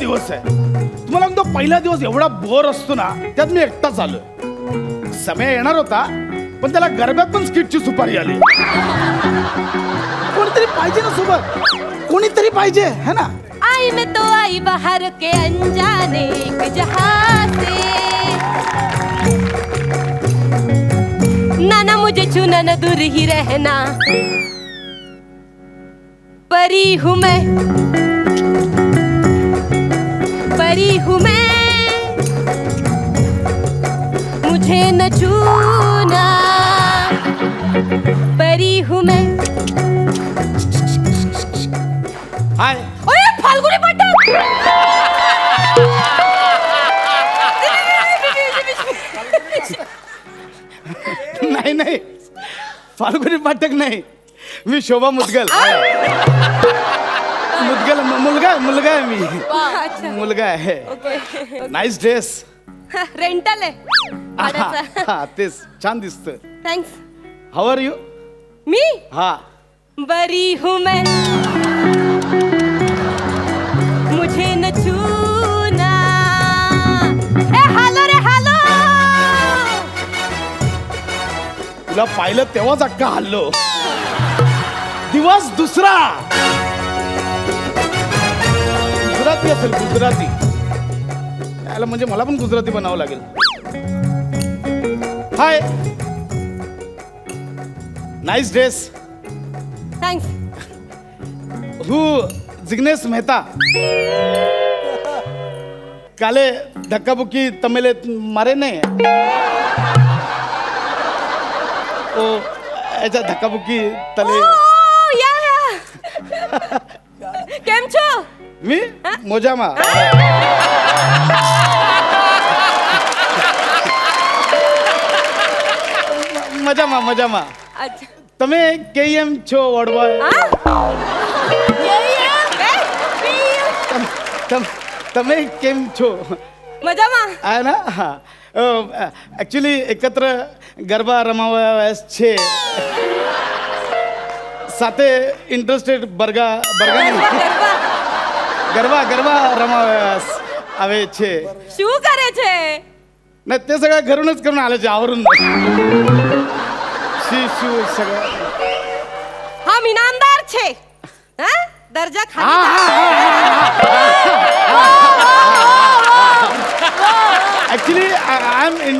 दिवस आहे. तुम्हाला म्हणतो पहिला दिवस एवढा बोर असतो ना, त्यात मी एकटाच आलोय. समय येणार होता पण त्याला गरब्यात पण स्किटची सुपारी आली. कोणीतरी पाहिजे ना सोबत, कोणीतरी पाहिजे है ना. आई मैं तो आई बाहर के अनजाने एक जहां से, ना मुझे छूना न दूर ही रहना, परी हूँ मैं, परी हूँ मैं, मुझे न छूना, परी हूँ मैं. हाय. ओए फाल्गुनी पाठक. नाही नाही, फाल्गुनी पाठक नाही, मी शोभा मुदगल. मुदगल मुलगा आहे मी. अच्छा. मुलगा आहे. ओके. Nice dress. रेंटल आहे. हा तेच छान दिसत. थँक्स. How are you. मी हा बरी हूँ मैं, मुझे न छूना. ए हॅलो रे हॅलो. तुला पाहिलं तेव्हाच अक्का हल्लो. दिवस दुसरा. गुजराती असेल, गुजराती. याला म्हणजे मला पण गुजराती बनावं लागेल. Hi. Nice dress. Thanks. Who Jignesh Mehta. काले धक्काबुक्की तमिले मारे नहीं. ओ ऐसा धक्काबुक्की तले. या કેમ છો. मी मोजामा. મજામાં મજામાં. अच्छा. તમે કેમ છો વડવા. તમે કેમ છો. મજામાં. आहे ना. हा ॲक्च्युली एकत्र गरबा रमाव्या છે. સાથે ઇન્ટરેસ્ટેડ બરગા ગરબા ગરબા રમાવ્યા આવે છે. શું કરે છે. नाही ते सगळं घरूनच करून आलं છે आवरून. शिशू सगळं. હા મીનામદાર છે. હા દરજા ખાલી. Actually I am in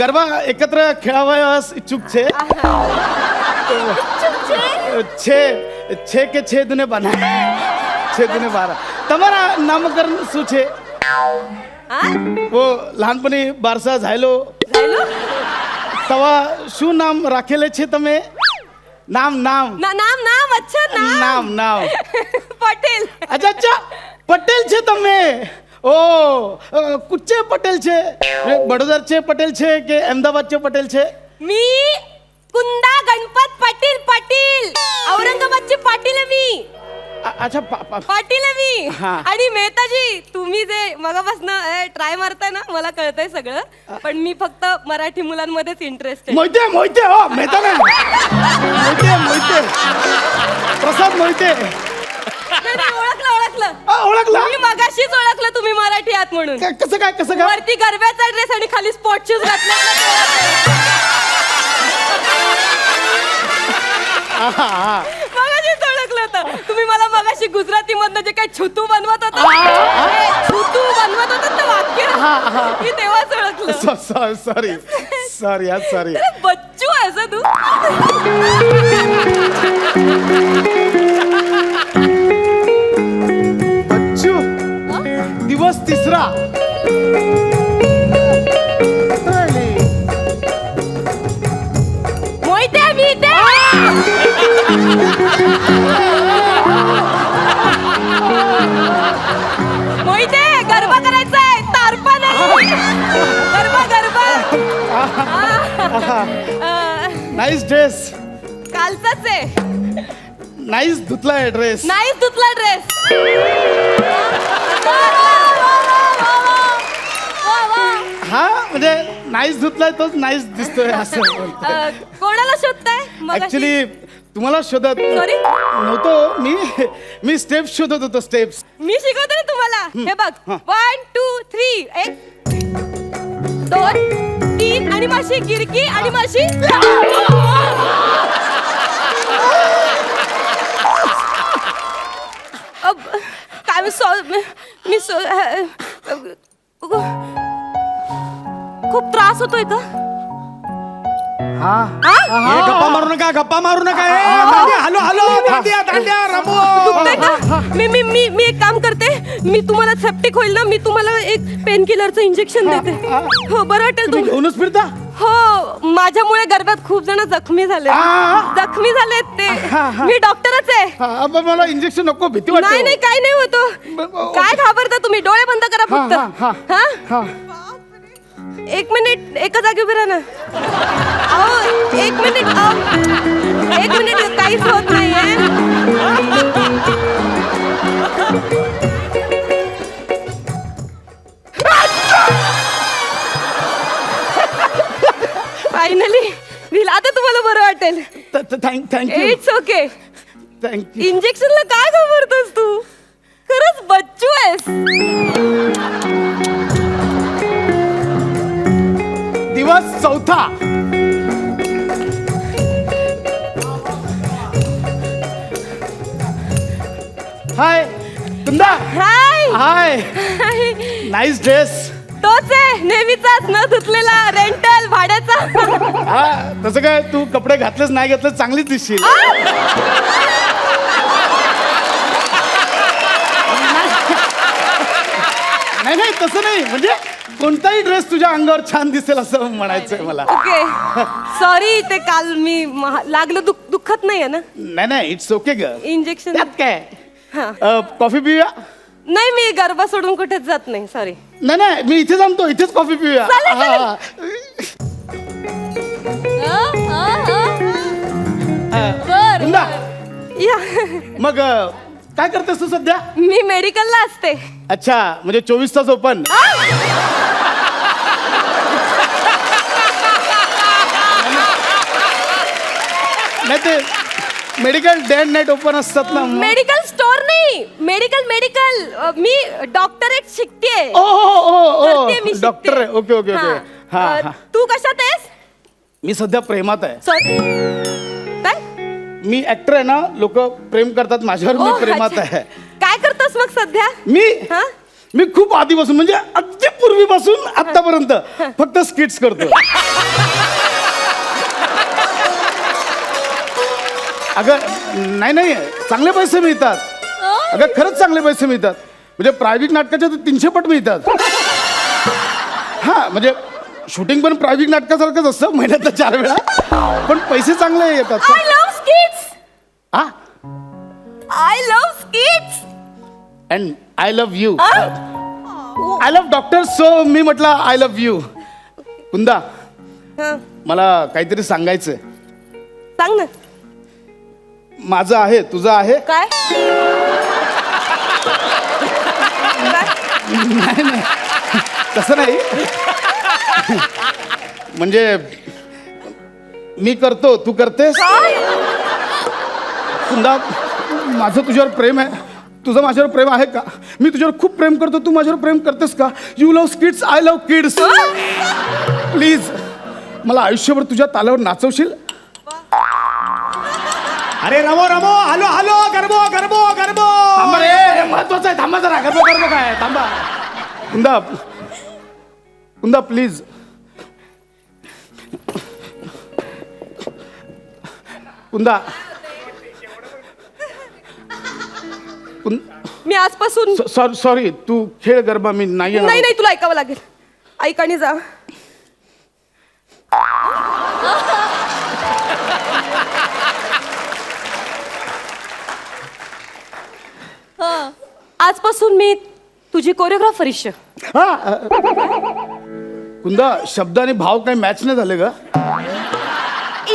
Garba एकत्र खेळावयास इच्छुक છે. छे के छे दुने 12. તમારા નામકરણ શું છે. वो लहानपणी बारसा झायलो तवा शू नाम राखेले छे તમે. नाम नाम નામ નામ अच्छा नाम नाम. પટેલ. अच्छा अच्छा पटेल छे તમે. ओ कुठचे पटेल छे. बडोदरचे पटेल छे के अहमदाबादचे पटेल छे. मी कुंदा गणपत पाटील औरंगाबादचे पाटील आहे मी. अच्छा पाटील आहे मी. हा. आणि मेहताजी तुम्ही जे मगापासून ट्राय मारताय ना मला कळतंय सगळं, पण मी फक्त मराठी मुलांमध्येच इंटरेस्ट आहे. मोहिते हो मेहता ना. मोहिते प्रसाद मोहिते. ओळखलं मी मगाशीच ओळखलं तुम्ही मराठी आहात म्हणून. कसं काय वरती गरब्याचा ड्रेस आणि खाली स्पॉट शूज घातले. मगाशीच ओळखलं होतं तुम्ही मला. मगाशी गुजराती मधनं जे काही छुतू बनवत होता ना वाक्य, मी तेव्हाच ओळखलं. सॉरी. बच्चू असं तू. बच्चू. दिवस तिसरा. मोहिते मी इथे. मोहिते गरबा करायचा आहे. तारपा नाही. गरबा. Nice dress. कालचाच आहे. नाईस धुतला ड्रेस. नाही धुतला ड्रेस. हा म्हणजे नाईस धुतलाय तोच नाईस दिसतोय असं. कोणाला शोधताय. ऍक्च्युली तुम्हाला शोधत Sorry? नव्हतो मी स्टेप्स शोधत होतो स्टेप्स. मी शिकवते ना तुम्हाला. हे बघ, हा. 1 2 3 1 2 3 आणि माशी गिरकी आणि माशी. काय खूप त्रास होतोय का? गप्पा मारू नका हॅलो हॅलो दांड्या रमो. दुखतंय का? मी एक काम करते, मी तुम्हाला सेप्टिक होईल ना, मी तुम्हाला एक पेन किलरचं इंजेक्शन देते. हो, बरं वाटेल तुम्ही तुम्ही. घेऊनच फिरता. हो, माझ्यामुळे गर्भात खूप जण जखमी झाले. जखमी झालेत ते. मी डॉक्टरच आहे. पण मला इंजेक्शन नको, भीती वाटते. नाही नाही, काय नाही होतो. काय घाबरता तुम्ही? डोळे बंद करा फक्त. हा, एक मिनिट एका जागी उभे राहा ना. अहो, एक मिनिट काहीच होत नाहीये. फायनली दिला. आता तुम्हाला बरं वाटेल. Thank you it's okay. थँक्यू. इंजेक्शनला काय घाबरतोस तू? खरंच बच्चू आहेस. दिवस 4था. हाय कुंदा. हाय. हाय. Nice dress. तोच आहे नेहमीचाच न धुतलेला रेंटल भाड्याचा. हा, तसं काय तू कपडे घातलेच नाही घातलं चांगलीच दिसशील. नाही तसं नाही, म्हणजे कोणताही ड्रेस तुझ्या अंगावर छान दिसेल असं म्हणायचंय मला. Okay, sorry. ते काल मी लागलं दुखत नाहीये ना नाही इट्स ओके ग. इंजेक्शन? त्यात काय. हा. कॉफी पिऊया. नाही, मी गरबा सोडून कुठेच जात नाही. सॉरी. नाही मी इथे जाणतो, इथेच कॉफी पिऊया. कुंदा, या. मग काय करतेस तू सध्या? मी मेडिकलला असते. अच्छा, म्हणजे 24 तास ओपन. नाही ते medical day and night open असतात ना. मेडिकल स्टोर नाही, मेडिकल. मी डॉक्टरेट शिकतेय. करतेय मी, शिकतेय. डॉक्टर आहे. Okay okay okay. हा हा. तू कशात आहेस? मी सध्या प्रेमात आहे. काय? मी ऍक्टर आहे ना, लोक प्रेम करतात माझ्यावर. मी प्रेमात आहे. काय करतोस मग सध्या? मी खूप आधीपासून, म्हणजे अगदी पूर्वीपासून आतापर्यंत फक्त स्किट्स करतो. अगं नाही चांगले पैसे मिळतात. अगं खरंच चांगले पैसे मिळतात. म्हणजे प्रायव्हेट नाटकाच्या तर 300 पट मिळतात. हा, म्हणजे शूटिंग पण प्रायव्हेट नाटकासारखंच असतं, महिन्यातलं 4 वेळा. पण पैसे चांगले येतात. I love skits. हा, I love skits. And I love you. I love doctor, so मी म्हटलं आय लव्ह यू. कुंदा, मला काहीतरी सांगायचंय. सांग ना. माझं आहे, तुझं आहे. काय? नाही तसं नाही. म्हणजे मी करतो, तू करतेस. कुंदा, माझं तुझ्यावर प्रेम आहे. तुझं माझ्यावर प्रेम आहे का? मी तुझ्यावर खूप प्रेम करतो, तू माझ्यावर प्रेम करतेस का? You love kids, I love kids. Please मला आयुष्यभर तुझ्या तालावर नाचवशील? अरे रमो हॅलो गरबो. थांबा रे, हे महत्वाचं आहे. थांबा जरा. गरबो काय? थांबा. कुंदा प्लीज. कुंदा. मी आजपासून सॉरी, तू खेळ गरबा, मी नाही येणार. नाही तुला ऐकावं लागेल. ऐक आणि जा. आजपासून मी तुझी कोरिओग्राफर. कुंदा, शब्द आणि भाव काही मॅच नाही झाले का?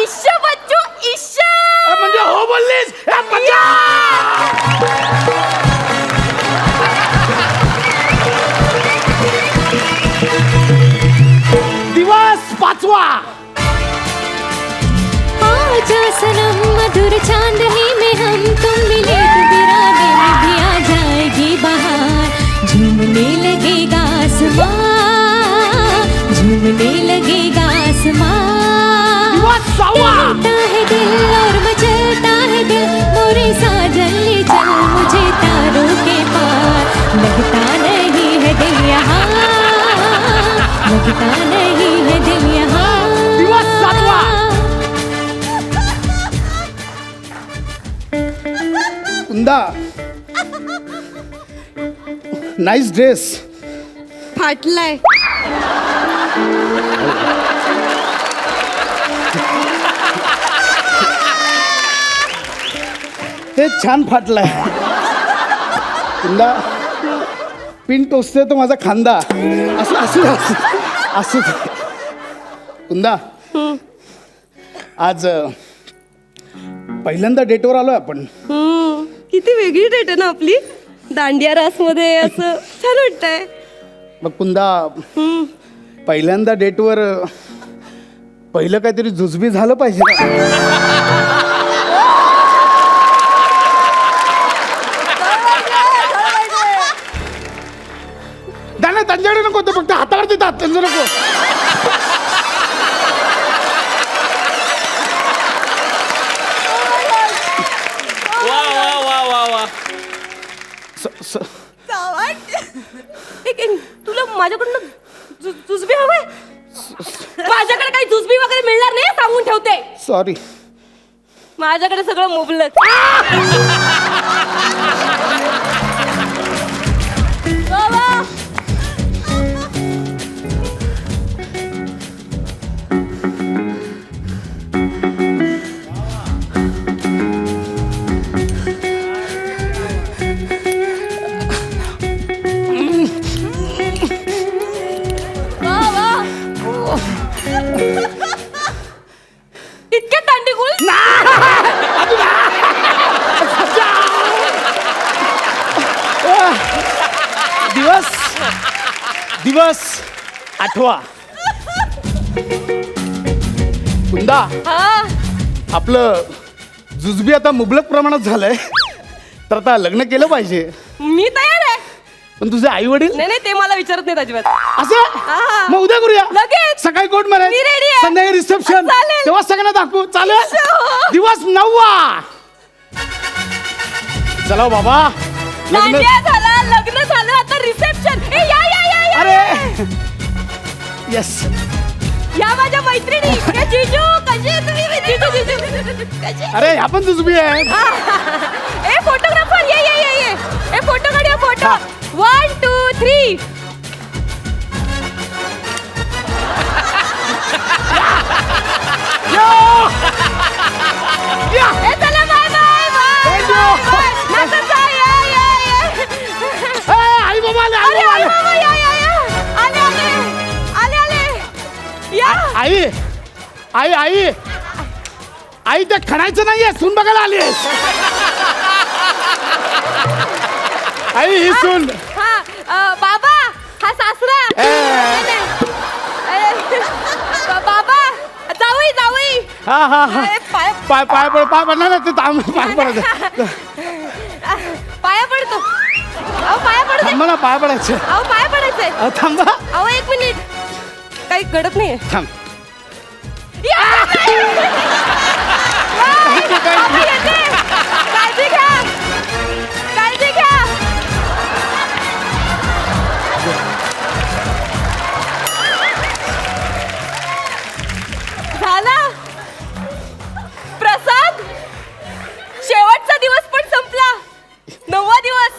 ईश्या बच्चू, ईश्या. म्हणजे हो बोललीस. दिवस 5वा. माझ्या सनम बहादुर चांद ही में हम तुम मिले तो वीराने में भी आ जाएगी बहार। झूमने लगेगा आसमां, झूमने लगेगा आसमां। टहलता है दिल और मचलता है दिल, मोरे साजन ले चल मुझे तारों के पार। लगता नहीं है दिल यहाँ, लगता नहीं है दिल यहाँ। कुंदा, नाईस ड्रेस. फाटलाय. हे छान फाटलाय. कुंदा, पिन टोचते तो माझा खांदा. असं असं असं असं. कुंदा, आज पहिल्यांदा डेटवर आलोय आपण. किती वेगळी डेट आहे ना आपली. दांडिया रास मध्ये असं छान वाटतंय. मग कुंदा, पहिल्यांदा डेटवर पहिलं काहीतरी जुजबी झालं पाहिजे ना. नाही त्यांच्याकडे नको होतं, फक्त हातावर देतात त्यांचं नको. तुला माझ्याकडून जुजबी हवंय. माझ्याकडे काही जुजबी वगैरे मिळणार नाही, सांगून ठेवते. सॉरी. माझ्याकडे सगळं मुबलक. इतके दांडीगुळ. दिवस दिवस आठवा. कुंदा, हा, आपलं जुजबी आता मुबलक प्रमाणात झालंय, तर आता लग्न केलं पाहिजे. मी तयार आहे. पण तुझे आई वडील नाही नाही, ते मला विचारत नाहीत अजिबात. असं. हा. मग उद्या करूया. लगेच. सकाळी कोर्ट मध्ये, मी ready आहे. संध्याकाळी रिसेप्शन, चालेल. तेव्हा सगळ्यांना दाखवू. चालेल. हो. दिवस 9वा. चला बाबा, लग्न. दांडिया झाला, लग्न झालं, आता रिसेप्शन. ए या या या या. अरे येस. या माझ्या मैत्रिणी. ए जीजू, कशी आहे तुम्ही? जीजू जीजू कशी? अरे ह्या पण जुजबी आहे. ए फोटोग्राफर, ये ये ये ये. ए फोटो काढूया, फोटो. 1 2 3. ए चला, bye bye Thank you. Bye. नंतर जा. ये ये ये. आई बाबा आले, आई अरे बाबा अरे आले. बाबा, या या या. आले आले आले आले. या. आई आई आई आई, ते खणायचं नाहीये, सून बघायला आलीस. आई ही सून. हा, बाबा, हा सासरा. नाही, नाही. बाबा, जावई जावई. हा हा हा. ए, पाय पाय पाय पड, पाय पडणार नाही ते. पाय पडायचं. पाया पडतो. अहो पाया पडते. थांबा ना, पाय पडायचं. अहो पाया पडायचंय. थांबा. अहो 1 मिनिट. काही घडत नाहीये. थांब. बाबा येते. काळजी घ्या, काळजी घ्या. झाला प्रसाद. शेवटचा दिवस पण संपला. 9वा दिवस.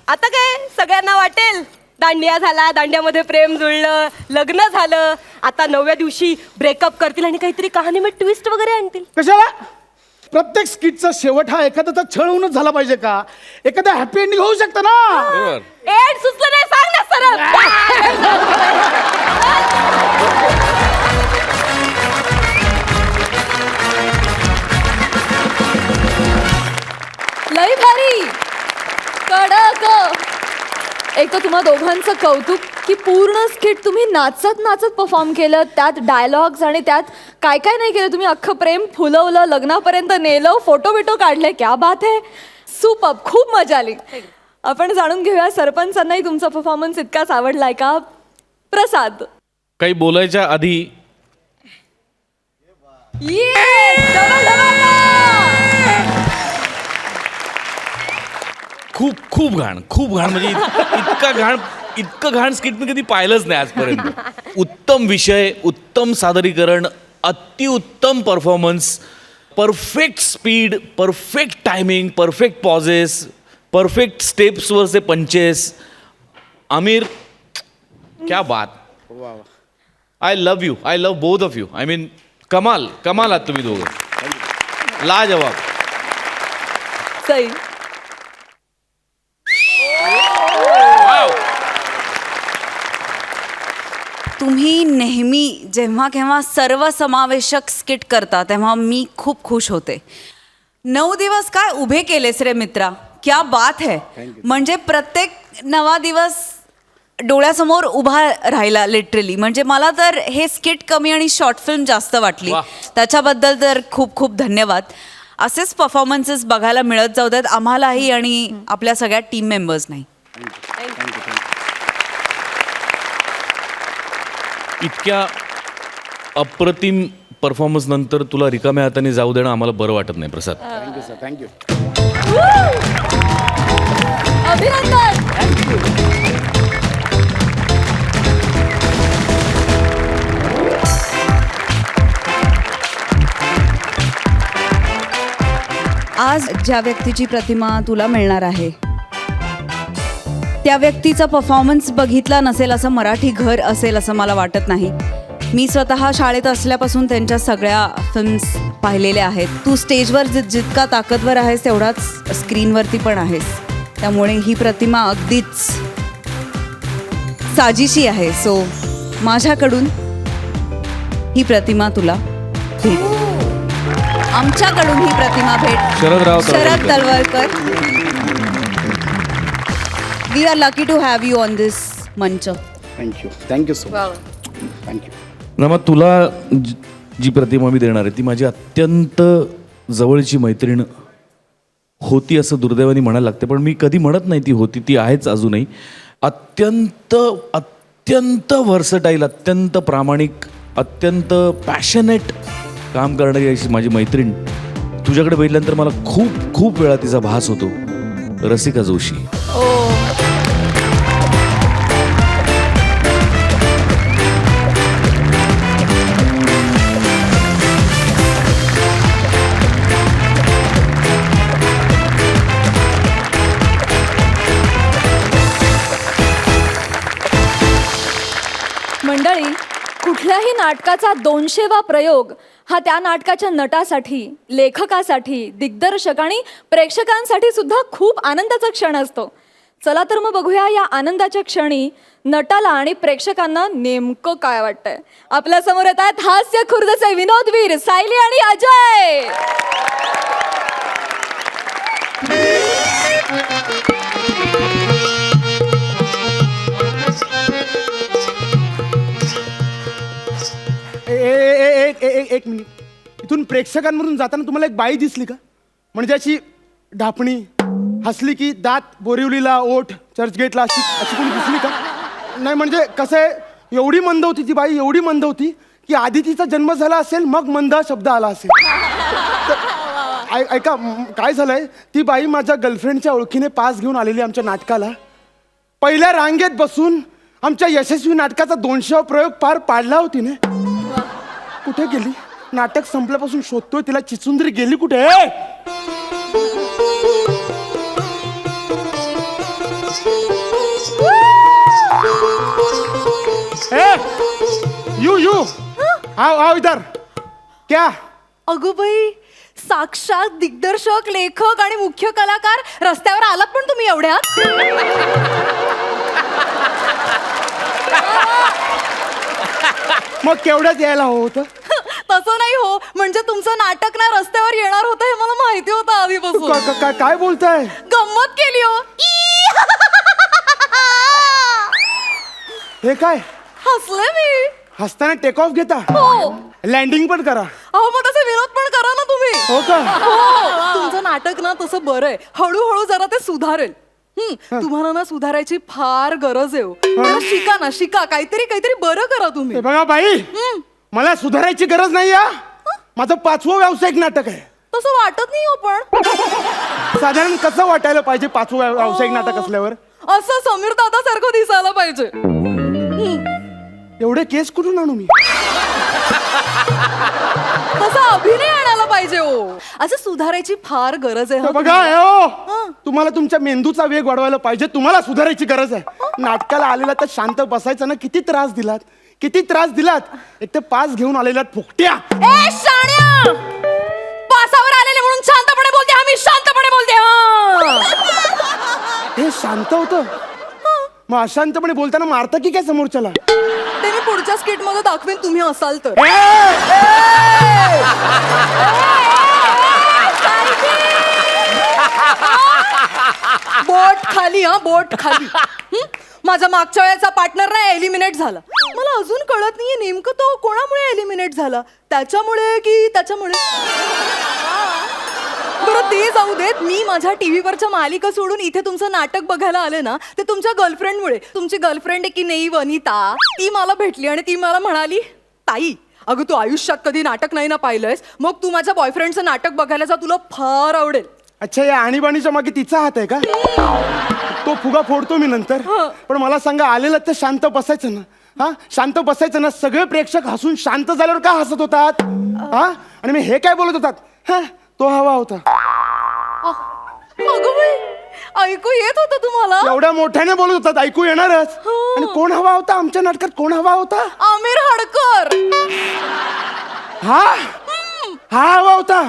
आता काय सगळ्यांना वाटेल दांडिया झाला, दांडियामध्ये प्रेम जुळलं, लग्न झालं. आता 9व्या दिवशी ब्रेकअप करतील आणि काहीतरी कहाणीमध्ये ट्विस्ट वगैरे आणतील. कशाला? प्रत्येक स्किटचा शेवट हा एखाद्याचा छळ होऊनच झाला पाहिजे का? एखादा हॅपी एंडिंग होऊ शकतं ना. एड सुचलं नाही, सांग ना सरळ. लई भारी कडक. एक तर तुम्हा दोघांचं कौतुक की पूर्ण स्किट तुम्ही नाचत नाचत परफॉर्म केलं, त्यात डायलॉग्स आणि त्यात काय काय नाही केलं तुम्ही, अख्खं प्रेम फुलवलं, लग्नापर्यंत नेलं, फोटो बिटो काढले. क्या बात आहे, सुपर, खूप मजा आली. आपण जाणून घेऊया सरपंचांनाही तुमचा परफॉर्मन्स इतकाच आवडलाय का. प्रसाद, काही बोलायच्या आधी खूप खूप घाण म्हणजे इतकं घाण स्किट मी कधी पाहिलंच नाही आजपर्यंत. उत्तम विषय, उत्तम सादरीकरण, अतिउत्तम performance, perfect speed, perfect timing, perfect pauses, perfect स्टेप्सवरचे पंचेस. आमिर, क्या बात. I love you, I love both of you. I mean कमाल आहात तुम्ही दोघं, लाजवाब. सई, तुम्ही नेहमी जेव्हा केव्हा सर्वसमावेशक स्किट करता तेव्हा मी खूप खुश होते. 9 दिवस काय उभे केलेस रे मित्रा, क्या बात है. म्हणजे प्रत्येक नवा दिवस डोळ्यासमोर उभा राहिला लिटरली. म्हणजे मला तर हे स्किट कमी आणि शॉर्ट फिल्म जास्त वाटली. त्याच्याबद्दल तर खूप खूप धन्यवाद. असेच परफॉर्मन्सेस बघायला मिळत जाऊ देत आम्हालाही आणि आपल्या सगळ्या टीम मेंबर्सनाही. इतक्या अप्रतिम परफॉर्मन्स नंतर तुला रिकाम्या हाताने जाऊ देणं आम्हाला बरं वाटत नाही प्रसाद. Thank you sir, thank you. अभिनंदन. आज ज्या व्यक्तीची प्रतिमा तुला मिळणार आहे त्या व्यक्तीचा परफॉर्मन्स बघितला नसेल असं मराठी घर असेल असं मला वाटत नाही. मी स्वतः शाळेत असल्यापासून त्यांच्या सगळ्या फिल्म्स पाहिलेल्या आहेत. तू स्टेजवर जितका ताकदवर आहेस तेवढाच स्क्रीनवरती पण आहेस. त्यामुळे ही प्रतिमा अगदीच साजीशी आहे. सो माझ्याकडून ही प्रतिमा तुला भेट, आमच्याकडून ही प्रतिमा भेट. Sharad Talwalkar. We are lucky to have you on this मंच. Thank you so much. Thank you. Rama, तुला जी प्रतिमा मी देणार आहे ती माझी अत्यंत जवळची मैत्रीण होती असं दुर्दैवाने म्हणायला लागते, पण मी कधी म्हणत नाही ती होती, ती आहेच अजूनही. अत्यंत अत्यंत व्हर्सटाईल, अत्यंत प्रामाणिक, अत्यंत पॅशनेट काम करणारी अशी माझी मैत्रीण. तुझ्याकडे बघितल्यानंतर मला खूप खूप वेळा तिचा भास होतो. रसिका जोशी. मंडळी, कुठल्याही नाटकाचा 200वा प्रयोग हा त्या नाटकाच्या नटासाठी, लेखकासाठी, दिग्दर्शक आणि प्रेक्षकांसाठी सुद्धा खूप आनंदाचा क्षण असतो. चला तर मग बघूया या आनंदाच्या क्षणी नटाला आणि प्रेक्षकांना नेमकं काय वाटतंय. आपल्या समोर येत आहेत हास्य खुर्दचे विनोदवीर सायली आणि अजय. एक मिनिट. इथून प्रेक्षकांमधून जाताना तुम्हाला एक बाई दिसली का? म्हणजे अशी ढापणी, हसली की दात बोरिवलीला, ओठ चर्चगेटला, अशी अशी कोणी दिसली का? नाही म्हणजे कसं आहे, एवढी मंद होती ती बाई, एवढी मंद होती की आधी तिचा जन्म झाला असेल मग मंद शब्द आला असेल. ऐका काय झालंय, ती बाई माझ्या गर्लफ्रेंडच्या ओळखीने पास घेऊन आलेली आमच्या नाटकाला. पहिल्या रांगेत बसून आमच्या यशस्वी नाटकाचा 200वा प्रयोग पार पाडला होती ने. कुठे गेली? नाटक संपल्यापासून शोधतोय तिला. चिचुंद्री गेली कुठे? यू आओ इधर. क्या? अगो बाई, साक्षात दिग्दर्शक, लेखक आणि मुख्य कलाकार रस्त्यावर आलात पण तुम्ही एवढ्यात. मग केवढ्याच यायला हवं होतं? तसं नाही हो, म्हणजे तुमचं नाटक ना रस्त्यावर येणार होतं हे मला माहिती होतं आधीपासून. काय बोलताय? गंमत केली हो. हे काय हसले मी. हसताना टेक ऑफ घेता हो. लँडिंग पण करा. अहो मग तसे विनोद पण करा ना तुम्ही. हो का? हो. तुमचं नाटक ना तसं बरं आहे. हळूहळू जरा ते सुधारेल. तुम्हाला ना सुधारायची फार गरज आहे हो. जरा शिका ना, शिका. काहीतरी बरं करा तुम्ही. हे बघा बाई, मला सुधारायची गरज नाही. माझं 5वं व्यावसायिक नाटक आहे. तसं वाटत नाही हो पण. साधारण कसं वाटायला पाहिजे 5वं व्यावसायिक नाटक असल्यावर? असं समीर दादा सारखं दिसायला पाहिजे. एवढे केस कुठून आणू मी? तसा अभिनय आणायला पाहिजे हो. असं सुधारायची फार गरज आहे. हे बघा तुम्हाला तुमच्या मेंदूचा वेग वाढवायला पाहिजे. तुम्हाला सुधारायची गरज आहे. नाटकाला आलेला तर शांत बसायचं ना. किती त्रास दिलात, किती त्रास दिलात. एक तर पास घेऊन आलेला फुकट्या. ए शाण्या, पासावर आलेले म्हणून शांतपणे बोलते. आम्ही शांतपणे बोलते. हे शांत होतं, मग अशांतपणे बोलताना मारता की काय समोरच्याला? ते मी पुढच्या स्किट मध्ये दाखवेन, तुम्ही असाल तर. बोट खाली, हा बोट खाली. माझा मागच्या वेळेचा पार्टनर ना एलिमिनेट झाला. मला अजून कळत नाहीये नेमकं तो कोणामुळे एलिमिनेट झाला. त्याच्यामुळे की त्याच्यामुळे. बरं ते जाऊ देत. मी माझ्या टीव्हीवरच्या मालिका सोडून इथे तुमचं नाटक बघायला आले ना, ते तुमच्या गर्लफ्रेंडमुळे. तुमची गर्लफ्रेंड आहे की नाही वनिता, ती मला भेटली आणि ती मला म्हणाली, ताई अगं तू आयुष्यात कधी नाटक नाही ना पाहिलंयस, मग तू माझ्या बॉयफ्रेंडचं नाटक बघायला जा, तुला फार आवडेल. अच्छा, या आणीबाणीच्या मागे तिचा हात आहे का? तो फुगा फोडतो मी नंतर. पण मला सांगा, आलेलं तर शांत बसायचं ना. हा, शांत बसायचं ना. सगळे प्रेक्षक हसून शांत झाल्यावर का हसत होतात? हा, आणि मी हे काय बोलत होतात? हा, तो हवा होता. अगं बाई, ऐकू येत होतं तुम्हाला? एवढ्या मोठ्याने बोलत होतात, ऐकू येणारच. आणि कोण हवा होता आमच्या नाटकात? कोण हवा होता? आमिर हडकर. हा, हा हवा होता.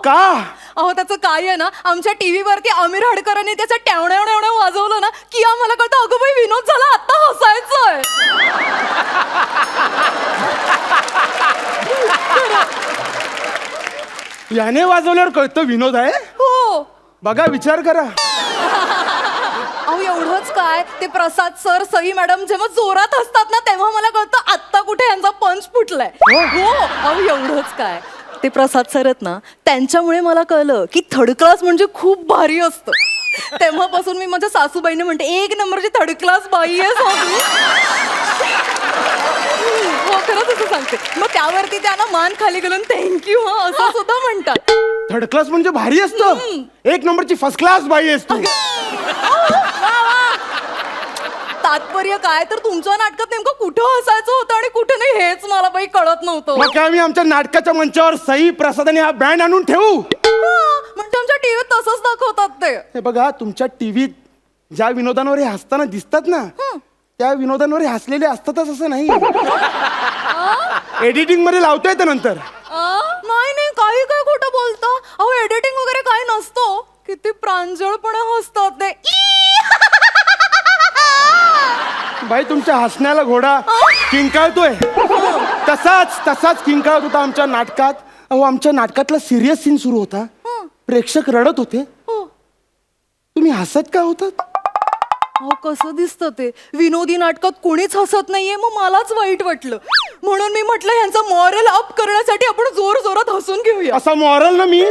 का? अहो त्याचं काय आहे ना, आमच्या टीव्हीवरती आमिर हडकरांनी त्याचं टॅवण्या वाजवलं ना की आम्हाला कळतं अगं बाई विनोद झाला, आता हसायचंय. याने वाजवल्यावर कळतं विनोद आहे? हो. बघा, विचार करा. अहो एवढंच काय, ते प्रसाद सर, सई मॅडम जेव्हा जोरात हसतात ना, तेव्हा मला कळतं आत्ता कुठे यांचा पंच फुटलाय. हो. अहो एवढंच काय, ते प्रसाद सर आहेत ना, त्यांच्यामुळे मला कळलं की थर्ड क्लास म्हणजे खूप भारी असतं. तेव्हापासून मी माझ्या सासूबाईने म्हणते, 1 नंबरची थर्ड क्लास बाई आहे सासू. हो, खरंच असं सांगते. मग त्यावरती त्यांना मान खाली घालून थँक्यू हा असं सुद्धा म्हणतात. थर्ड क्लास म्हणजे भारी असतं. 1 नंबरची फर्स्ट क्लास बाई असतो. तात्पर्य काय, तर तुमच्या नाटकात नेमकं कुठं हसायचं होतं आणि कुठं नाही हेच मला बाई कळत नव्हतं. मग काय, आम्ही आमच्या नाटकाच्या मंचावर सई, प्रसाद आणि हा बँड आणून ठेवू? म्हणजे आमच्या टीव्हीत तसंच दाखवतात ते. हे बघा, तुमच्या टीव्हीत ज्या विनोदांवर हे हसताना दिसतात ना, त्या विनोदांवर हे हसलेले असतातच असं नाही. एडिटिंग मध्ये लावता येतं नंतर. नाही काही काय खोटं बोलता. अहो एडिटिंग वगैरे काय नसतो. किती प्रांजळपणे हसतात ते. बाई, तुमच्या हसण्याला घोडा किंकाळतोय. तसाच किंकाळत होता आमच्या नाटकात. अहो, आमच्या नाटकातला सिरियस सीन सुरू होता. प्रेक्षक रडत होते. तुम्ही हसत का होतात? अहो कसं दिसतं ते, विनोदी नाटकात कोणीच हसत नाहीये. मग मलाच वाईट वाटलं. म्हणून मी म्हटलं ह्यांचा मॉरल अप करण्यासाठी आपण जोर जोरात हसून घेऊया. असा मॉरल ना मी.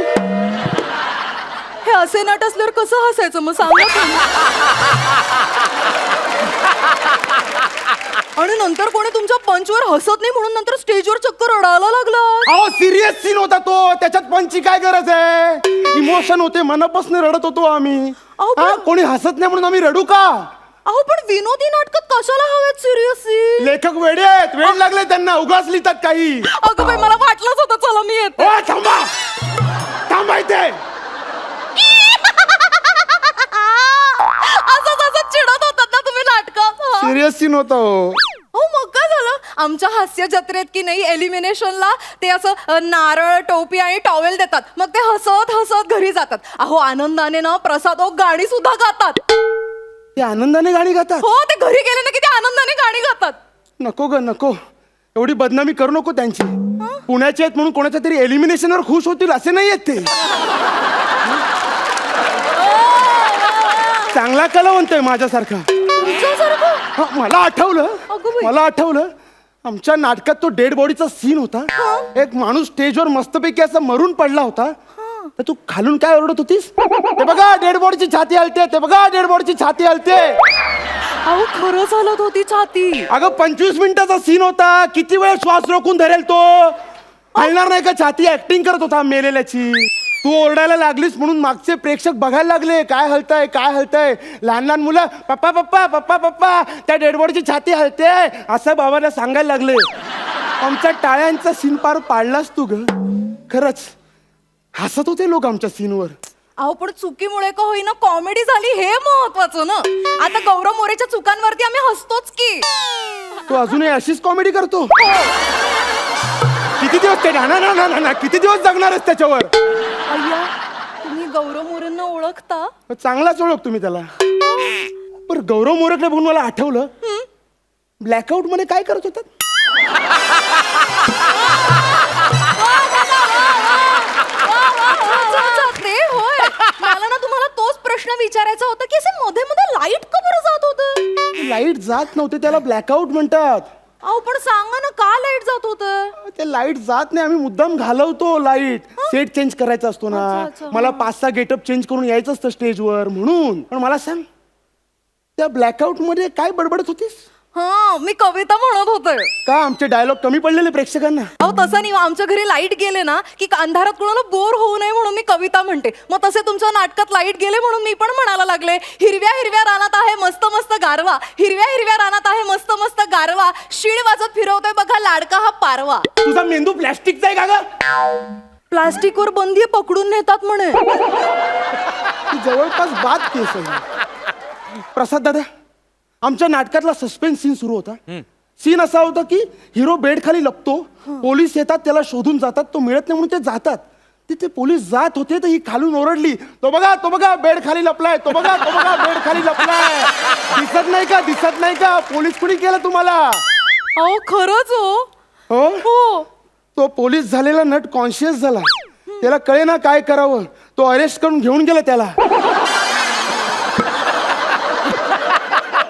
हे असे नाट असल्यावर कसं हसायचं मग सांगा तुम्ही. आणि नंतर कोणी तुमच्या पंचवर हसत नाही म्हणून नंतर स्टेजवर चक्कर रडायला लागला. अहो, सिरियस सीन होता तो. त्याच्यात पंचची काय गरज आहे? इमोशन होते, मनापासून रडत होतो आम्ही. कोणी हसत नाही म्हणून आम्ही रडू का? अहो पण विनोदी नाटकात कशाला हवेत सिरियस सीन? लेखक वेडे आहेत, वेळ लागले त्यांना, उगाच लिहितात काही. अगं बाई, मला वाटलंच होतं. चला मी येते. थांबायचे. असं चिडत होतात ना तुम्ही नाटकात. सिरियस सीन होता. हो मग काय झालं, आमच्या हास्य जत्रेत की नाही एलिमिनेशनला ते असं नारळ, टोपी आणि टॉवेल देतात. मग ते हसत हसत घरी जातात. अहो आनंदाने ना प्रसाद गाणी सुद्धा गातात. ते आनंदाने गाणी गातात? हो, ते घरी गेले ना की ते आनंदाने गाणी गातात. नको ग नको, एवढी बदनामी करू नको त्यांची. पुण्याचे आहेत म्हणून कोणाच्या तरी एलिमिनेशनवर खुश होतील असे नाही आहेत ते. चांगला कलावंत आहे माझ्यासारखा. सारखं मला आठवलं अगं बाई. मला आठवलं आमच्या नाटकात तो डेड बॉडीचा सीन होता. एक माणूस स्टेजवर मस्तपैकी असा मरून पडला होता. तर तू खालून काय ओरडत होतीस? ते बघा डेड बॉडीची छाती हलते, ते बघा डेड बॉडीची छाती हलते. अहो खरंच हलत होती छाती. अगं 25 मिनिटाचा सीन होता. किती वेळ श्वास रोखून धरेल तो? हलणार नाही का छाती? ऍक्टिंग करत होता मेलेल्याची. तू ओरडायला लागलीस म्हणून मागचे प्रेक्षक बघायला लागले काय हलतंय काय हलतंय. लहान लहान मुलं पप्पा पप्पा पप्पा पप्पा त्या डेडबॉडीची छाती हलते असं बाबाला सांगायला लागले. आमच्या टाळ्यांचा सीन पार पाडलास तू ग. खरंच हसत होते लोक आमच्या सीनवर. अहो पण चुकीमुळे का होईना कॉमेडी झाली हे महत्वाचं ना. आता गौरव मोरेच्या चुकांवरती आम्ही हसतोच की. तू अजूनही अशीच कॉमेडी करतो? किती दिवस ते ना किती दिवस जगणार आहेस त्याच्यावर? अय्या तुम्ही गौरव मोरेंना ओळखता? चांगलाच ओळख तुम्ही त्याला. पण गौरव मोरेकडे बघून मला आठवलं ब्लॅकआउट मध्ये काय करत होतात? अच्छा, ते होय. मला ना तुम्हाला तोच प्रश्न विचारायचा होता की असे मध्ये मध्ये लाईट का बरं जात होतं? लाईट जात नव्हते त्याला ब्लॅकआउट म्हणतात. अहो पण सांगा ना का लाईट जात होतं? ते लाईट जात नाही. आम्ही मुद्दाम घालवतो लाईट. सेट चेंज करायचा असतो ना. अच्छा. मला 5-6 गेटअप चेंज करून यायचं असतं स्टेजवर म्हणून. पण मला सांग त्या ब्लॅकआउट मध्ये काय बडबडत होतीस? हा मी कविता म्हणत होते. का आमचे डायलॉग कमी पडलेले प्रेक्षकांना? अहो तसं नाही. आमच्या घरी लाईट गेले ना की अंधारात कोणाला बोर होऊ नये म्हणून मी कविता म्हणते. मग तसे तुमच्या नाटकात लाईट गेले म्हणून मी पण म्हणायला लागले हिरव्या हिरव्या रानात आहे मस्त मस्त गारवा, हिरव्या हिरव्या रानात आहे मस्त मस्त गारवा, शीळ वाजत फिरवतोय बघा लाडका हा पारवा. तुझा मेंदू प्लॅस्टिकचा आहे का ग? प्लास्टिकवर बंदी आहे, पकडून नेतात म्हणे. ही जवळपास बाद केस आहे. प्रसाद दादा आमच्या नाटकातला सस्पेन्स सीन सुरू होता. सीन असा होता की हिरो बेड खाली लपतो. पोलीस येतात त्याला शोधून जातात. तो मिळत नाही म्हणून ते जातात. तिथे पोलीस जात होते तर ही खालून ओरडली तो बघा बेड खाली लपलाय, तो बघा बेड खाली लपलाय. दिसत नाही का दिसत नाही का? पोलीस कुणी केलं तुम्हाला? अहो खरंच हो. हो हो तो पोलीस झालेला नट कॉन्शियस झाला. त्याला कळे ना काय करावं. तो अरेस्ट करून घेऊन गेला त्याला.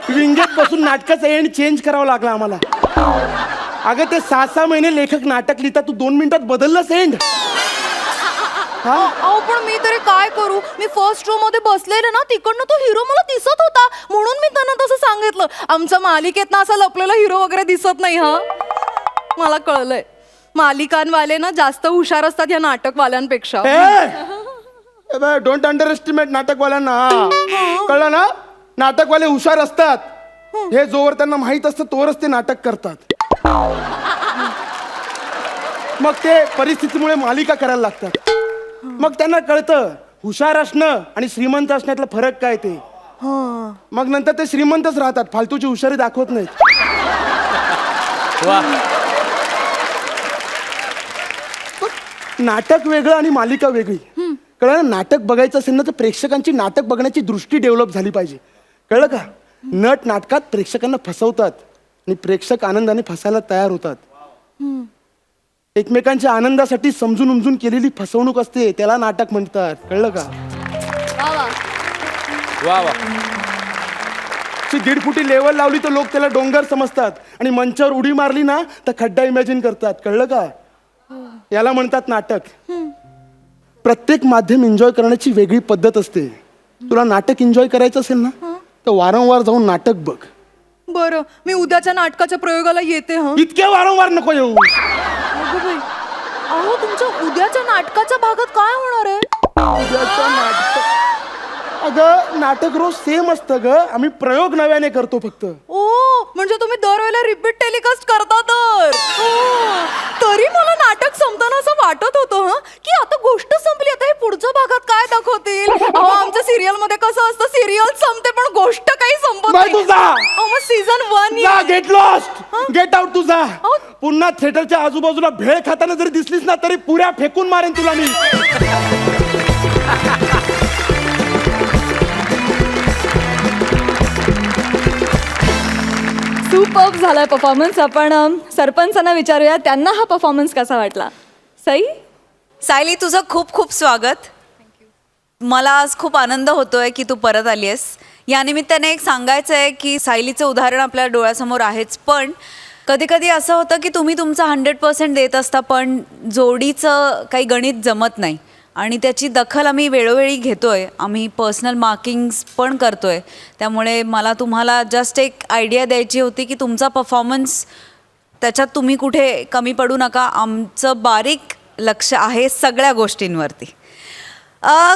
विंगेत बसून नाटकाचा एंड चेंज करावा लागला आम्हाला. अगं ते 6-6 महिने लेखक नाटक लिहितात. तू 2 मिनिटात बदललंस एंड. अहो पण मी तरी काय करू. मी फर्स्ट रो मध्ये बसलेले ना तिकडनं तो हिरो मला दिसत होता म्हणून मी त्यांना तसं सांगितलं. आमच्या मालिकेत ना असा लपलेला हिरो वगैरे दिसत नाही. हा मला कळलंय मालिकांवाले ना जास्त हुशार असतात या नाटकवाल्यांपेक्षा. डोंट अंडर एस्टिमेट नाटकवाल्यांना. कळलं ना? नाटकवाले हुशार असतात. हे जोवर त्यांना माहित असतं तोवरच ते नाटक करतात. मग ते परिस्थितीमुळे मालिका करायला लागतात. मग त्यांना कळतं हुशार असणं आणि श्रीमंत असण्यातला फरक काय ते. मग नंतर ते श्रीमंतच राहतात. फालतूची हुशारी दाखवत नाहीत. वा. नाटक वेगळं आणि मालिका वेगळी. कळलं? नाटक बघायचं असेल ना तर प्रेक्षकांची नाटक बघण्याची दृष्टी डेव्हलप झाली पाहिजे. कळलं का? नट नाटकात प्रेक्षकांना फसवतात आणि प्रेक्षक आनंदाने फसायला तयार होतात. एकमेकांच्या आनंदासाठी समजून उमजून केलेली फसवणूक असते त्याला नाटक म्हणतात. कळलं का? वा वा. 1.5 फुटी लेवल लावली तर लोक त्याला डोंगर समजतात आणि मंचावर उडी मारली ना तर खड्डा इमॅजिन करतात. कळलं का? याला म्हणतात नाटक. प्रत्येक माध्यम एन्जॉय करण्याची वेगळी पद्धत असते. तुला नाटक एन्जॉय करायचं असेल ना तर वारंवार जाऊन नाटक बघ. बरं मी उद्याच्या नाटकाच्या प्रयोगाला येते. हा इतके वारंवार नको येऊ. अगं बाई. अहो तुमच्या उद्याच्या नाटकाच्या भागात काय होणार आहे? उद्याचं नाटक अगं नाटक रोज सेम असतं ग. आम्ही प्रयोग नव्याने करतो फक्त. ओ म्हणजे तुम्ही दरवेळेला रिपीट टेलिकास्ट करता तर. तरी मला नाटक संपताना असं वाटत होतं की आता गोष्ट संपली आता हे पुढच्या भागात काय दाखवतील. अहो आमच्या सिरियल मध्ये कसं असतं सिरियल संपते पण गोष्ट काही संपत नाही तुझा. अहो मग सीझन 1 जा गेट लॉस्ट गेट आउट तुझा. पुन्हा थिएटरच्या आजूबाजूला भेळ खाताना जरी दिसलीस ना तरी पुऱ्या फेकून मारेन तुला मी. सुपर्ब झालाय परफॉर्मन्स. आपण सरपंचांना विचारूया त्यांना हा परफॉर्मन्स कसा वाटला. सई सायली तुझं खूप खूप स्वागत. मला आज खूप आनंद होतोय की तू परत आली आहेस. या निमित्ताने एक सांगायचं आहे की सायलीचं उदाहरण आपल्या डोळ्यासमोर आहेच, पण कधी कधी असं होतं की तुम्ही तुमचा 100% देत असता पण जोडीचं काही गणित जमत नाही आणि त्याची दखल आम्ही वेळोवेळी घेतोय. आम्ही पर्सनल मार्किंग्स पण करतोय. त्यामुळे मला तुम्हाला जस्ट एक आयडिया द्यायची होती की तुमचा परफॉर्मन्स त्याच्यात तुम्ही कुठे कमी पडू नका. आमचं बारीक लक्ष आहे सगळ्या गोष्टींवरती.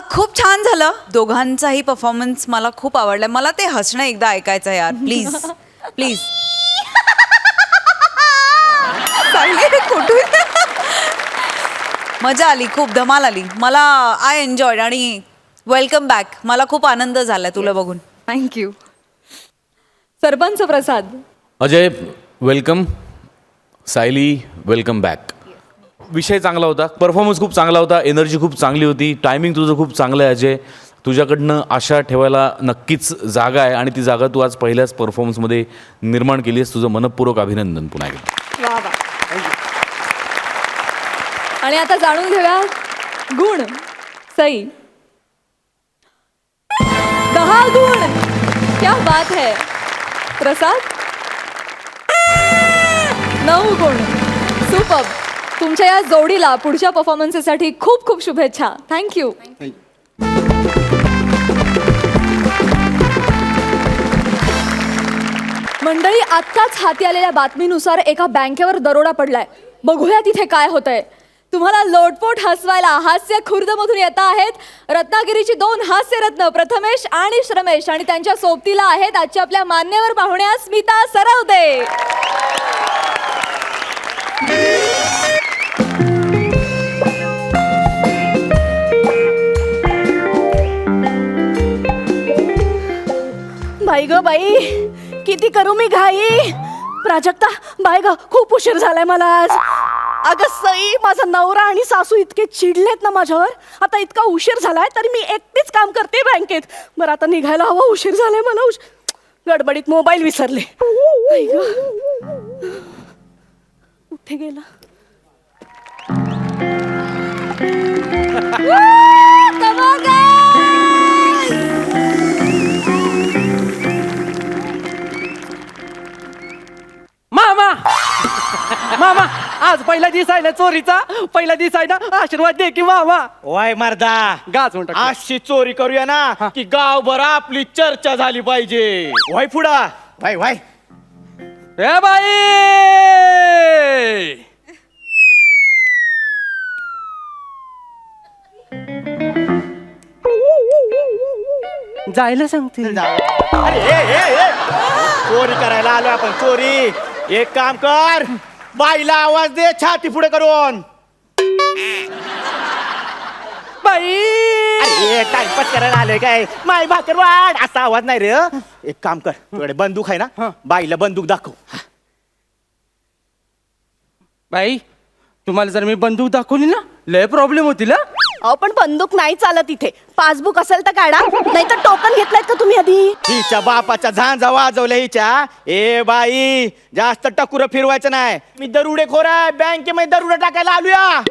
खूप छान झालं दोघांचाही परफॉर्मन्स. मला खूप आवडला. मला ते हसणं एकदा ऐकायचं आहे यार, प्लीज प्लीज. कुठून मजा आली, खूप धमाल आली मला. आय एन्जॉयड आणि वेलकम बॅक. मला खूप आनंद झाला तुला बघून. Thank you. Sarpanch Prasad. Ajay welcome. Sayali welcome back. विषय चांगला होता, परफॉर्मन्स खूप चांगला होता, एनर्जी खूप चांगली होती, टायमिंग तुझं खूप चांगलं आहे अजय. तुझ्याकडनं आशा ठेवायला नक्कीच जागा आहे आणि ती जागा तू आज पहिल्याच परफॉर्मन्समध्ये निर्माण केली आहेस. तुझं मनपूर्वक अभिनंदन पुन्हा एकदा. वा वा. आणि आता जाणून घेऊया गुण. सई 10 गुण. क्या बात है. प्रसाद 9 गुण. सुपर. तुमच्या या जोडीला पुढच्या परफॉर्मन्ससाठी खूप खूप शुभेच्छा. थँक्यू. मंडळी, आत्ताच हाती आलेल्या बातमीनुसार एका बँकेवर दरोडा पडलाय. बघूया तिथे काय होतंय. तुम्हाला लोटपोट हसवायला हास्य खुर्दमधून येत आहेत रत्नागिरीची 2 हास्यरत्न प्रथमेश आणि श्रमेश आणि त्यांच्या सोबतीला आहेत आजच्या आपल्या मान्यवर पाहुण्या स्मिता सरवदे. बाई ग बाई, किती करू मी घाई. प्राजक्ता, बाय ग, खूप उशीर झालाय मला आज. अगं सई, माझा नवरा आणि सासू इतके चिडलेत ना माझ्यावर. आता इतका उशीर झालाय तरी मी एकटीच काम करते बँकेत. बरं आता निघायला हवं, उशीर झालाय मला. गडबडीत मोबाईल विसरले. बाई ग, कुठे गेला. मामा मामा, आज पहिला दिवस आहे ना चोरीचा. पहिला दिवस आहे ना, आशीर्वाद दे की मामा. वाय मर्दा, गाज म्हणतात. अशी चोरी करूया ना की गावभर आपली चर्चा झाली पाहिजे. वाय पुढा, वाय वाय. ए बाई, जायला सांगते. अरे ए, चोरी करायला आलो आपण, चोरी. एक काम कर, बाईला आवाज दे छाती पुढे करून. बाई, अरे टाइमपास करायला आलोय काय. माय भाकर वाढ असा आवाज नाही रे. एक काम कर, तुझ्याकडे बंदूक आहे ना, बाईला बंदूक दाखव. बाई, तुम्हाला जर मी बंदूक दाखवली ना, लय प्रॉब्लेम होतील. अहो पण बंदूक नाही चालत इथे. पासबुक असेल तर काढा, नाही तर टोकन घेतलायत का तुम्ही आधी. हिच्या बापाच्या झांजा वाजवल्या हिच्या. ए बाई, जास्त टकुरं फिरवायचं नाही. मी दरुडे खोर आहे, बँकेमध्ये दरुडे टाकायला आलोया.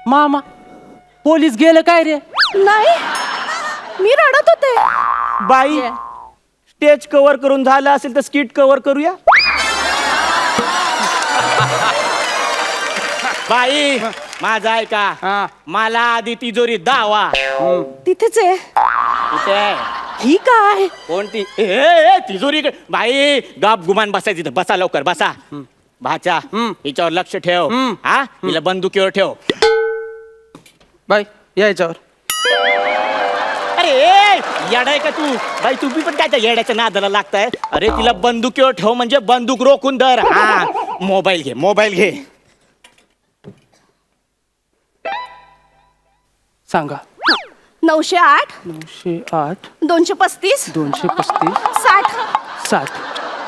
मामा, पोलीस गेलं काय रे. नाही, मी रडत होते. बाई, स्टेज कव्हर करून झालं असेल तर स्किट कव्हर करूया. बाई, माझा ऐका, मला आधी तिजोरी दावा. तिथेच आहे. कुठे आहे? ही काय. कोणती. ए तिजोरी. बाई, गाप गुमान बसायची इथं. बसा लवकर, बसा. भाच्या, हिच्यावर लक्ष ठेव. हा, हिला बंदुकीवर ठेव. बाई, यायच्यावर. अरे येडाय का तू. बाई, तुम्ही पण काय त्या येड्याच्या नादाला लागताय. अरे तिला बंदुकीवर ठेव म्हणजे बंदूक रोखून धर. हा, मोबाईल घे, मोबाईल घे. सांगा. 908 908 235 235 60. 60.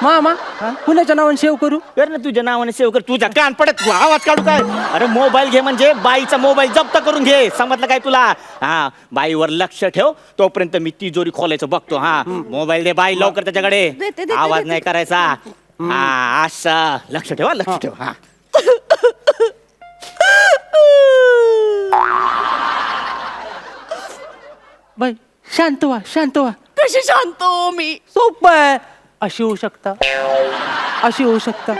मामा, कुणाच्या नावाने सेव्ह करू. कर ना तुझ्या नावाने सेव कर. तुझ्या कान पडत आवाज काढू काय. अरे मोबाईल घे म्हणजे बाईचा मोबाईल जप्त करून घे. समजलं काय तुला. हा, बाईवर लक्ष ठेव. तोपर्यंत मी तिजोरी खोलायचं बघतो. हा, मोबाईल दे बाई लवकर त्याच्याकडे. देते, आवाज देते. नाही करायचा. हा असं लक्ष ठेवा लक्ष ठेवा हा बाई शांत व्हा शांत व्हा. कशी शांत हो मी? सोपं आहे. अशी होऊ शकता, अशी होऊ शकता,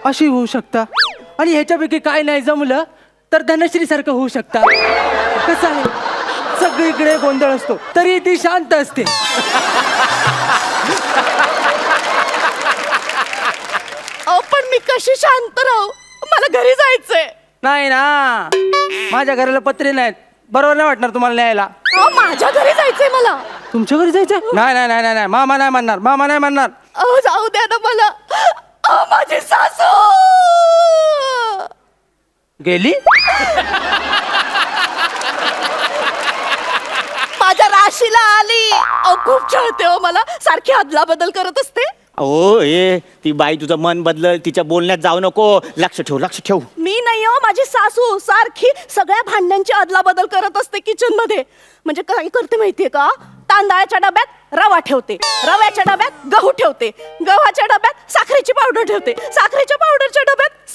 अशी होऊ शकता, आणि ह्याच्यापैकी काय नाही जमलं तर धनश्री सारखं होऊ शकता. कसं आहे, सगळीकडे गोंधळ असतो तरी ती शांत असते. अहो पण मी कशी शांत राहू? मला घरी जायचंय. नाही ना, माझ्या घराला पत्रे नाहीत, बरोबर नाही वाटणार तुम्हाला न्यायला. अहो माझ्या घरी जायचंय मला. तुमच्या घरी जायचं? नाही नाही नाही नाही, मामा नाही म्हणणार, मामा नाही म्हणणार. अहो जाऊ द्या ना मला. अहो माझी सासू गेली? माझ्या राशीला आली. अहो खूप छळते हो मला, सारखी अदला बदल करत असते. ओ ए ती बाई तुझं मन बदलल, तिच्या बोलण्यात जाऊ नको. लक्ष ठेव लक्ष ठेव. मी नाही हो, माझी सासू सारखी सगळ्या भांड्यांची अदला बदल करत असते किचन मध्ये. म्हणजे काय करते माहितीये का, तांदळाच्या डब्यात रवा ठेवते, रव्याच्या डब्यात गहू ठेवते, गव्हाच्या डब्यात साखरेची पावडर ठेवते, साखरेच्या पावडरच्या डब्यात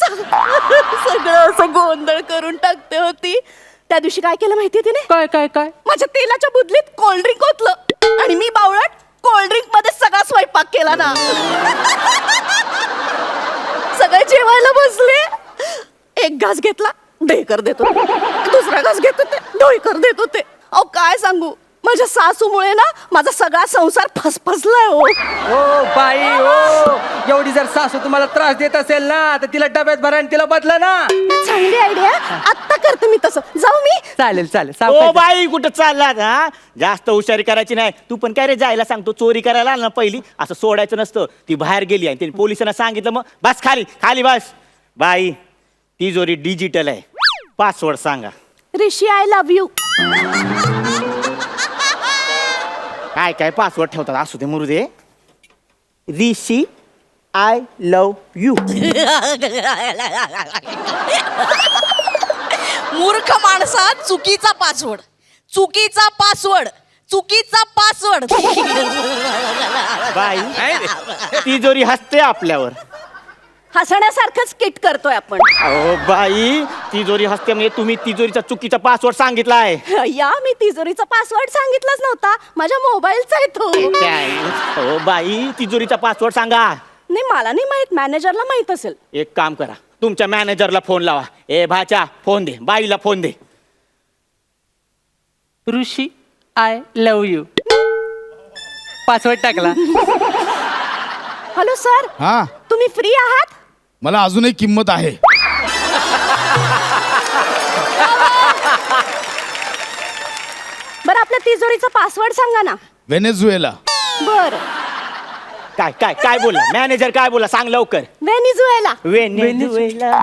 सगळं असं गोंधळ करून टाकते होती. त्या दिवशी काय केलं माहितीये तिने? काय काय काय? माझ्या तेलाच्या बुदलीत कोल्ड्रिंक ओतलं आणि मी बावळट कोल्ड्रिंक मध्ये सगळा स्वयंपाक केला ना. सगळे जेवायला बसले, एक घास घेतला ढेकर देत होते, दुसरा घास घेत होते ढोईकर देत होते. अहो काय सांगू, माझ्या सासूमुळे ना माझा सगळा संसार फसफसलाय हो. ओ बाई हो, एवढी जर सासू तुम्हाला त्रास देत असेल ना तर तिला डब्यात भरा आणि तिला बदला ना. चांगली आयडिया, आत्ता करते मी तसं. जाऊ मी? चालेल चालेल. ओ सावकाश. बाई कुठं चाललात हा? जास्त हुशारी करायची नाही. तू पण काय रे जायला सांगतो, चोरी करायला आला ना पहिली असं सोडायचं नसतं. ती बाहेर गेली आणि त्यांनी पोलिसांना सांगितलं, मग बस खाली खाली बस. बाई तिजोरी डिजिटल आहे, पासवर्ड सांगा. ऋषी आय लव्ह यू. काय काय पासवर्ड ठेवतात, असू दे मुरू दे. ऋषी आय लव्ह यू. मूर्ख माणसा, चुकीचा पासवर्ड, चुकीचा पासवर्ड, चुकीचा पासवर्ड. बाई तिजोरी हसते आपल्यावर. हसण्यासारखंच किट करतोय आपण. अहो बाई तिजोरी हसते म्हणजे तुम्ही तिजोरीचा चुकीचा पासवर्ड सांगितलाय. या मी तिजोरीचा पासवर्ड सांगितलाच नव्हता, माझ्या मोबाईलचा आहे तो. हो बाई तिजोरीचा पासवर्ड सांगा. नाही मला नाही माहित, मॅनेजरला माहित असेल. एक काम करा, तुमच्या मॅनेजरला फोन लावा. ए भाच्या फोन दे, बाईला phone they. Rishi I love you, password टाकला. हॅलो सर, हा, तुम्ही फ्री आहात? मला अजूनही किंमत आहे. बरं आपल्या तिजोरीचा पासवर्ड सांगा ना. व्हेनेझुएला. बर, काय काय काय बोलला मॅनेजर, काय बोलला सांग लवकर. व्हेनेझुएला. वेनेझुएला.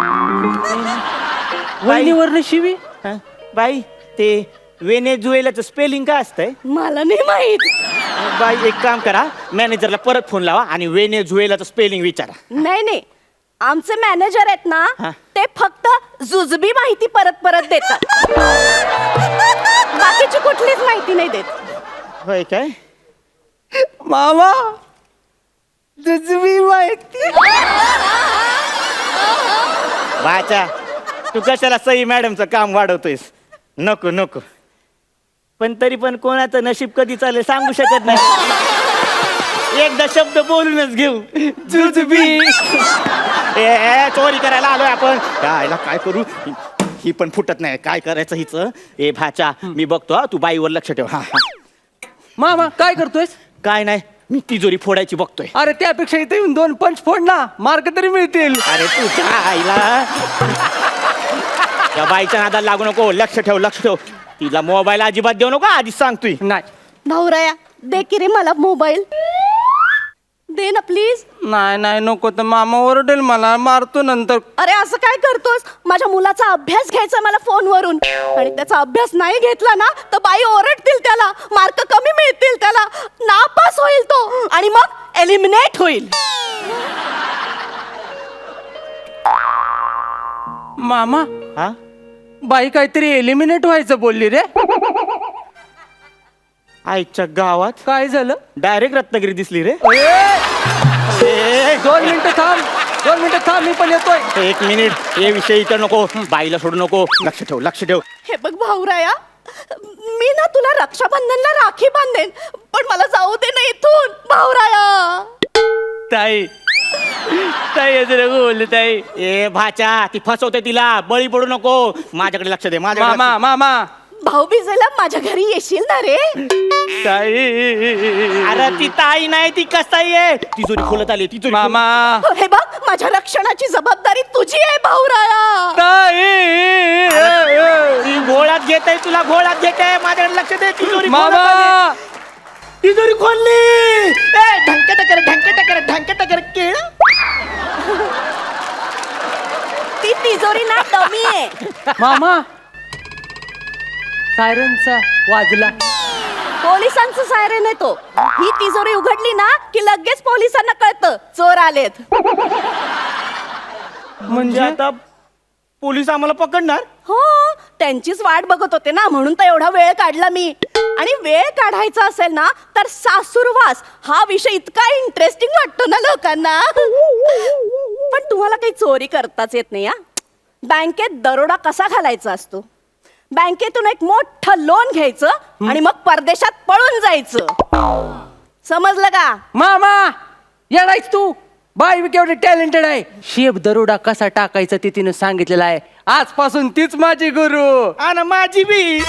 वहिनीवरनं शिवी. हा? बाई ते वेनेझुएलाचं स्पेलिंग काय असतंय? मला नाही माहित. बाई एक काम करा, मॅनेजरला परत फोन लावा आणि वेनेझुएलाचं स्पेलिंग विचारा. नाही नाही, आमचे मॅनेजर आहेत ना, हा. ते फक्त जुजबी माहिती परत परत देतात. बाकीची कुठलीच माहिती नाही देत. होय काय? मामा जुजबी माहिती. बाचा तू कशाला सई मॅडमचं काम वाढवतोयस? नको नको. पण तरी पण कोणाचं नशीब कधी चालेल सांगू शकत नाही. एकदा शब्द बोलूनच घेऊ. जुजबी. ए चोरी करायला आलोय आपण. यायला काय करू, ही पण फुटत नाही. काय करायचं हिचं? ए भाचा मी बघतो हा, तू बाईवर लक्ष ठेव. हा मामा काय करतोयस? काय नाही, मी तिजोरी फोडायची बघतोय. अरे त्यापेक्षा इथे येऊन 2 पंच फोड ना, मार्क तरी मिळतील. अरे तुझ्या आईला त्या बाईच्या नादाला लागू नको. लक्ष ठेव लक्ष ठेव. तिला मोबाईल अजिबात देऊ नको, आधीच सांगतोय. नाही भाऊराया दे की रे मला मोबाईल. दे ना प्लीज. नाही नाही नको, तर मामा ओरडेल, मला मारतो नंतर. अरे असं काय करतोस? माझ्या मुलाचा अभ्यास घ्यायचा मला फोनवरून, आणि त्याचा अभ्यास नाही घेतला ना तर बाई ओरडतील त्याला, मार्क कमी मिळतील त्याला, नापास होईल तो आणि मग एलिमिनेट होईल. मामा हा बाई काहीतरी एलिमिनेट व्हायचं बोलली रे. आईच्या गावात काय झालं? डायरेक्ट रत्नागिरी दिसली रे. ए, 2 मिनिटं थांब मी पण येतोय. 1 मिनिट, हे विषय इथं नको, बाईला सोडू नको. लक्ष ठेव. हे बघ भाऊराया, मी ना तुला रक्षाबंधनला राखी बांधेन, पण मला जाऊ दे ना इथून भाऊराया. ताई असं नको बोलले ताई. ए भाच्या, ती फसवते तिला, बळी पडू नको. माझ्याकडे लक्ष दे. मामा भाऊ बिजेला माझ्या घरी येशील ना रे? ताई, अरे ती ताई नाही, ती कसाई आहे. तिजोरी खोलत आली, तिजोरी मामा हे बघ, माझ्या रक्षणाची जबाबदारी तुझी आहे भाऊराया. ती घोळात घेत आहे, तुला घोळात घेत आहे. माझ्याकडे लक्ष दे. तिजोरी मामा तिजोरी खोलली. ढंक टकर केळ. ती तिजोरी ना डमी आहे. मामा सायरनचा वाजला. पोलिसांचं सायरन आहे तो. ही तिजोरी उघडली ना की लगेच पोलिसांना कळतं चोर आलेत. म्हणजे आता पोलीस आम्हाला पकडणार? हो, त्यांचीच वाट बघत होते ना, म्हणून तर एवढा वेळ काढला मी. आणि वेळ काढायचा असेल ना तर सासूरवास हा विषय इतका इंटरेस्टिंग वाटतो ना लोकांना. पण तुम्हाला काही चोरी करताच येत नाही. बँकेत दरोडा कसा घालायचा असतो? बँकेतून एक मोठं लोन घ्यायचं आणि मग परदेशात पळून जायचं. समजलं का? मामा येणारच तू. बाई केवढी टॅलेंटेड आहे. शेप दरोडा कसा टाकायचा ते तिने सांगितलेलं आहे. आजपासून तीच माझी गुरु. आणि माझी बी.